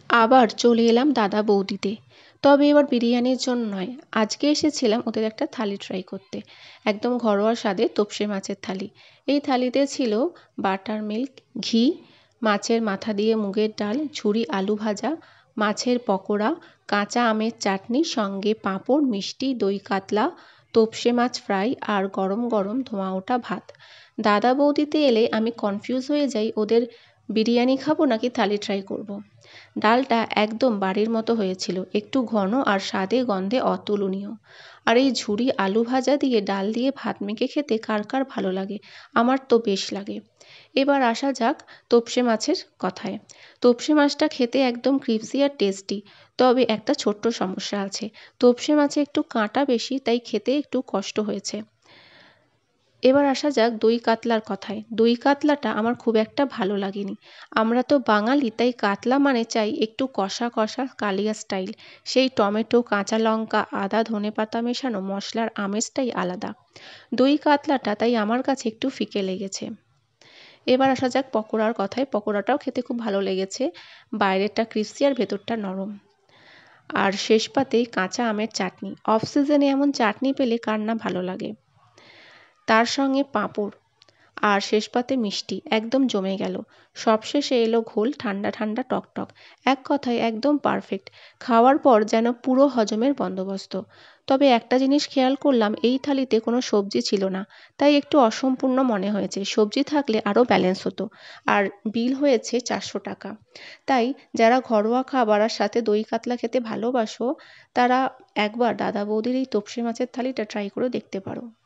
আবার চলে এলাম দাদা বৌদিতে। তবে এবার বিরিয়ানির জন্য নয়, আজকে এসেছিলাম ওদের একটা থালি ট্রাই করতে। একদম ঘরোয়া স্বাদে তোপসে মাছের থালি। এই থালিতে ছিল বাটার মিল্ক, ঘি, মাছের মাথা দিয়ে মুগের ডাল, ঝুরি আলু ভাজা, মাছের পকোড়া, কাঁচা আমের চাটনি, সঙ্গে পাঁপড়, মিষ্টি, দই কাতলা, তোপসে মাছ ফ্রাই আর গরম গরম ধোঁয়া ওঠা ভাত। দাদা বৌদিতে এলে আমি কনফিউজ হয়ে যাই, ওদের বিরিয়ানি খাবো নাকি থালি ট্রাই করব। ডালটা একদম বাড়ির মতো হয়েছিল, একটু ঘন আর স্বাদে গন্ধে অতুলনীয়। আর এই ঝুরি আলু ভাজা দিয়ে ডাল দিয়ে ভাত মেখে খেতে কার কার ভালো লাগে? আমার তো বেশ লাগে। এবার আসা যাক তোপসে মাছের কথায়। তোপসে মাছটা খেতে একদম ক্রিপসি আর টেস্টি। তবে একটা ছোট্ট সমস্যা আছে, তোপসে মাছে একটু কাঁটা বেশি, তাই খেতে একটু কষ্ট হয়েছে। এবার আসা যাক দই কাতলার কথায়। দই কাতলাটা আমার খুব একটা ভালো লাগেনি। আমরা তো বাঙালি, তাই কাতলা মানে চাই একটু কষা কষা কালিয়া স্টাইল। সেই টমেটো, কাঁচা লঙ্কা, আদা, ধনেপাতা মেশানো মশলার আমেজটাই আলাদা। দই কাতলাটা তাই আমার কাছে একটু ফিকে লেগেছে। এবার আসা যাক পকোড়ার কথায়। পকোড়াটাও খেতে খুব ভালো লেগেছে। বাইরেরটা ক্রিস্পি আর ভেতরটা নরম। আর শেষ পাতেই কাঁচা আমের চাটনি। অফ সিজনে এমন চাটনি পেলে কার না ভালো লাগে। তার সঙ্গে পাঁপড় আর শেষ পাতে মিষ্টি, একদম জমে গেল। সবশেষে এলো ঘোল, ঠান্ডা ঠান্ডা টকটক। এক কথায় একদম পারফেক্ট। খাওয়ার পর যেন পুরো হজমের বন্দোবস্ত। তবে একটা জিনিস খেয়াল করলাম, এই থালিতে কোনো সবজি ছিল না, তাই একটু অসম্পূর্ণ মনে হয়েছে। সবজি থাকলে আরও ব্যালেন্স হতো। আর বিল হয়েছে 400 টাকা। তাই যারা ঘরোয়া খাবার আর সাথে দই কাতলা খেতে ভালোবাসো, তারা একবার দাদা বৌদির এই তোপসে মাছের থালিটা ট্রাই করে দেখতে পারো।